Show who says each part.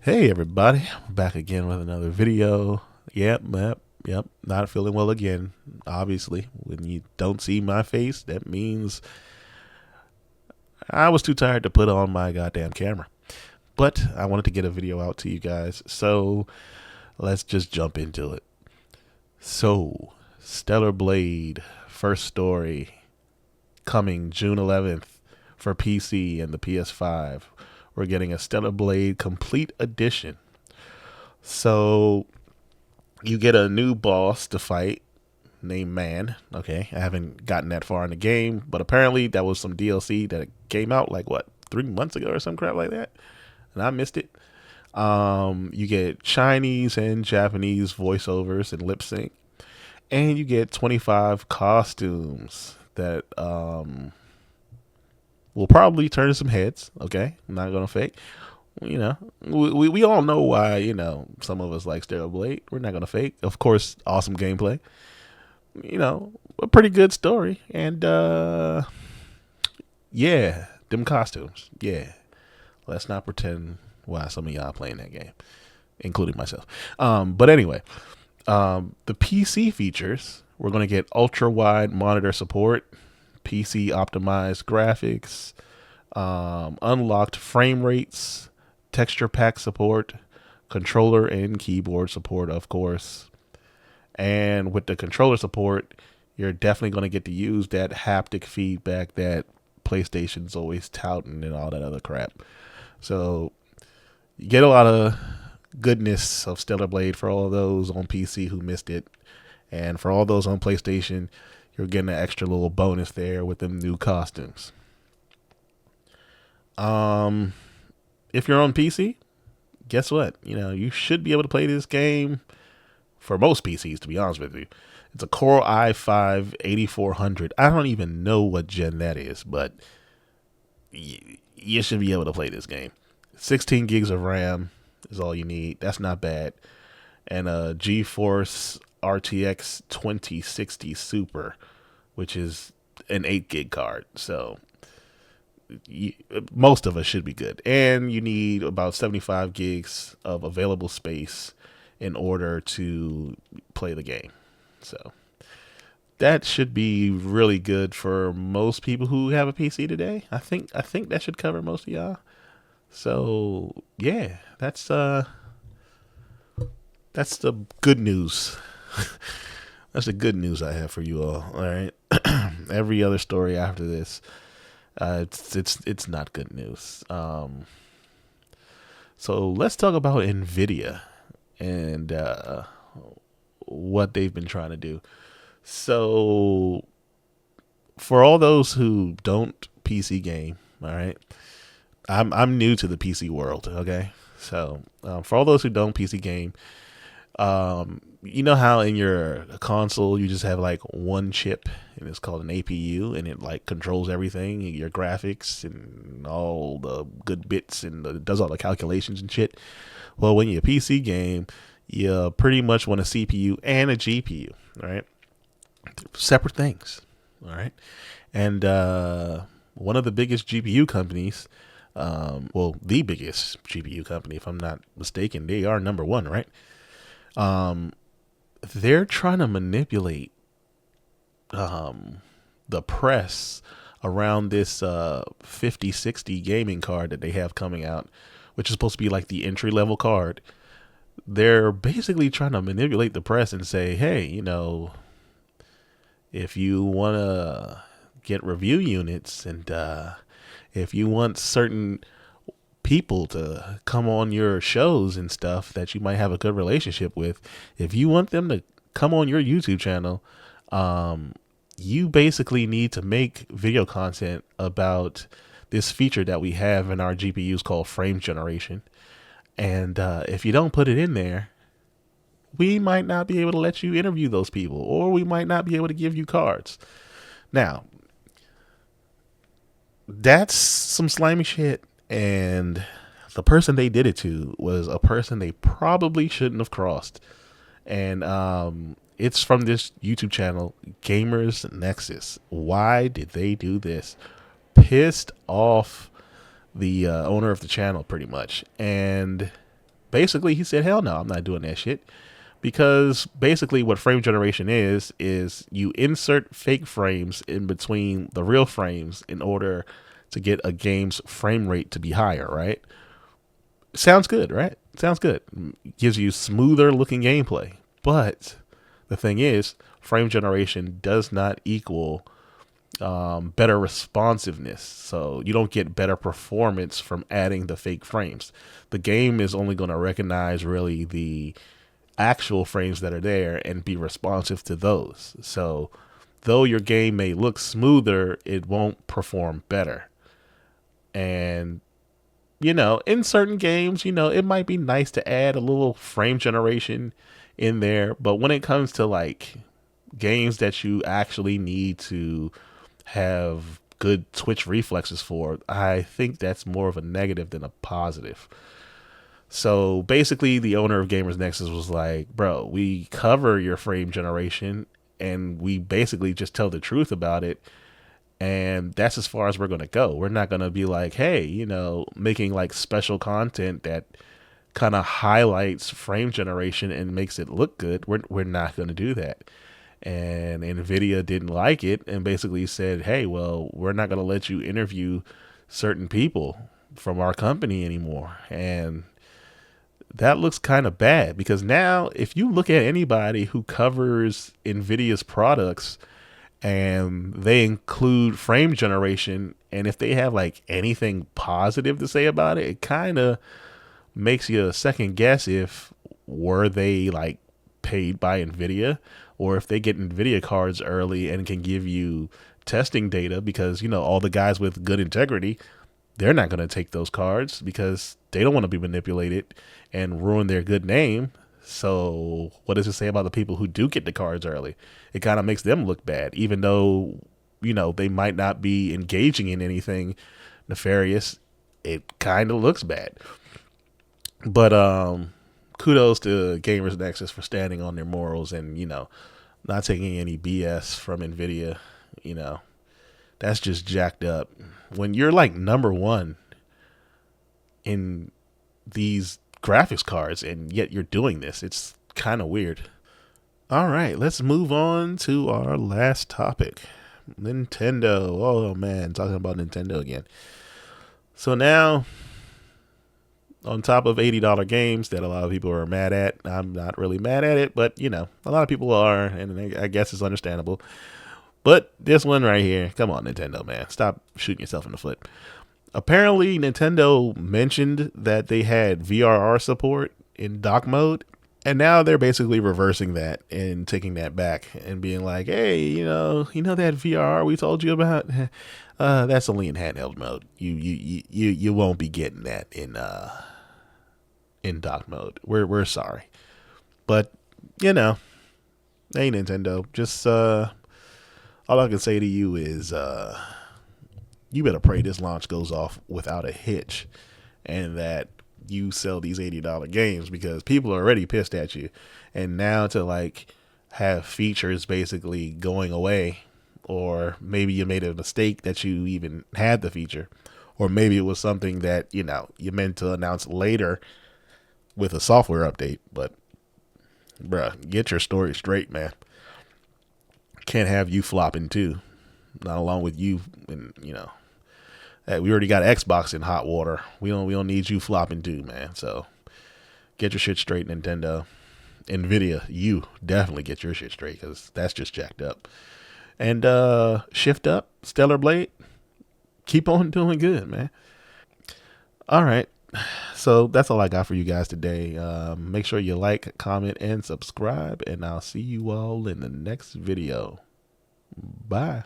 Speaker 1: Hey everybody, back again with another video. Yep. Not feeling well again. Obviously, when you don't see my face, that means I was too tired to put on my goddamn camera. But I wanted to get a video out to you guys, so let's just jump into it. So, Stellar Blade, first story, coming June 11th for PC and the PS5. We're getting a Stellar Blade Complete Edition. So, you get a new boss to fight named Man. Okay, I haven't gotten that far in the game, but apparently that was some DLC that came out like what 3 months ago or some crap like that, and I missed it. You get Chinese and Japanese voiceovers and lip sync, and you get 25 costumes that will probably turn some heads. Okay, I'm not gonna fake. We all know why, some of us like Stereo Blade. We're not going to fake. Of course, awesome gameplay. A pretty good story. And, yeah, them costumes. Yeah. Let's not pretend why some of y'all playing that game, including myself. But anyway, the PC features, we're going to get ultra wide monitor support, PC optimized graphics, unlocked frame rates, texture pack support, controller and keyboard support, of course. And with the controller support, you're definitely going to get to use that haptic feedback that PlayStation's always touting and all that other crap. So you get a lot of goodness of Stellar Blade for all of those on PC who missed it. And for all those on PlayStation, you're getting an extra little bonus there with them new costumes. Um, if you're on PC, guess what? You should be able to play this game for most PCs, to be honest with you. It's a Core i5 8400. I don't even know what gen that is, but you should be able to play this game. 16 gigs of RAM is all you need. That's not bad. And a GeForce RTX 2060 Super, which is an 8 gig card. So most of us should be good. And you need about 75 gigs of available space in order to play the game. So that should be really good for most people who have a PC today. I think that should cover most of y'all. So yeah, that's the good news. That's the good news I have for you all. All right. Every other story after this, it's not good news. So let's talk about Nvidia and what they've been trying to do. So for all those who don't PC game, all right, I'm new to the PC world. Okay, so for all those who don't PC game, you know how in your console you just have like one chip and it's called an APU and it like controls everything, your graphics and all the good bits and it does all the calculations and shit. Well, when you're a PC game, you pretty much want a CPU and a GPU, right? Separate things, all right? And one of the biggest GPU companies, well, the biggest GPU company, if I'm not mistaken, they are number one, right? Um, they're trying to manipulate the press around this 5060 gaming card that they have coming out, which is supposed to be like the entry level card. They're basically trying to manipulate the press and say, hey, if you want to get review units and if you want certain people to come on your shows and stuff that you might have a good relationship with, if you want them to come on your YouTube channel, you basically need to make video content about this feature that we have in our GPUs called frame generation. And if you don't put it in there, we might not be able to let you interview those people, or we might not be able to give you cards. Now, that's some slimy shit. And the person they did it to was a person they probably shouldn't have crossed. And it's from this YouTube channel, Gamers Nexus. Why did they do this? Pissed off the owner of the channel, pretty much. And basically he said, hell no, I'm not doing that shit. Because basically what frame generation is you insert fake frames in between the real frames in order to get a game's frame rate to be higher, right? Sounds good, right? Sounds good. Gives you smoother looking gameplay. But the thing is, frame generation does not equal better responsiveness. So you don't get better performance from adding the fake frames. The game is only going to recognize really the actual frames that are there and be responsive to those. So though your game may look smoother, it won't perform better. And in certain games, it might be nice to add a little frame generation in there, but when it comes to like games that you actually need to have good twitch reflexes for, I think that's more of a negative than a positive. So basically, the owner of Gamers Nexus was like, bro, we cover your frame generation and we basically just tell the truth about it. And that's as far as we're going to go. We're not going to be like, hey, making like special content that kind of highlights frame generation and makes it look good. We're not going to do that. And Nvidia didn't like it and basically said, hey, well, we're not going to let you interview certain people from our company anymore. And that looks kind of bad because now if you look at anybody who covers Nvidia's products and they include frame generation, and if they have like anything positive to say about it, it kind of makes you second guess if were they like paid by Nvidia, or if they get Nvidia cards early and can give you testing data, because all the guys with good integrity, they're not going to take those cards because they don't want to be manipulated and ruin their good name. So what does it say about the people who do get the cards early? It kind of makes them look bad, even though, they might not be engaging in anything nefarious. It kind of looks bad. But kudos to Gamers Nexus for standing on their morals and, not taking any BS from Nvidia. You know, that's just jacked up. When you're like number one in these graphics cards and yet you're doing this, it's kind of weird. All right, let's move on to our last topic. Nintendo. Oh man, talking about Nintendo again. So now, on top of $80 games that a lot of people are mad at, I'm not really mad at it, but a lot of people are, and I guess it's understandable. But this one right here, come on, Nintendo, man. Stop shooting yourself in the foot. Apparently, Nintendo mentioned that they had VRR support in dock mode, and now they're basically reversing that and taking that back and being like, hey, that VRR we told you about? That's only in handheld mode. You won't be getting that in dock mode. We're sorry. But, hey, Nintendo, just all I can say to you is you better pray this launch goes off without a hitch and that you sell these $80 games, because people are already pissed at you. And now to like have features basically going away, or maybe you made a mistake that you even had the feature, or maybe it was something that, you meant to announce later with a software update. But bruh, get your story straight, man. Can't have you flopping too. Not along with you, and we already got Xbox in hot water. We don't need you flopping too, man. So get your shit straight, Nintendo. Nvidia, you definitely get your shit straight, because that's just jacked up. And shift up, Stellar Blade. Keep on doing good, man. All right. So that's all I got for you guys today. Make sure you like, comment, and subscribe, and I'll see you all in the next video. Bye.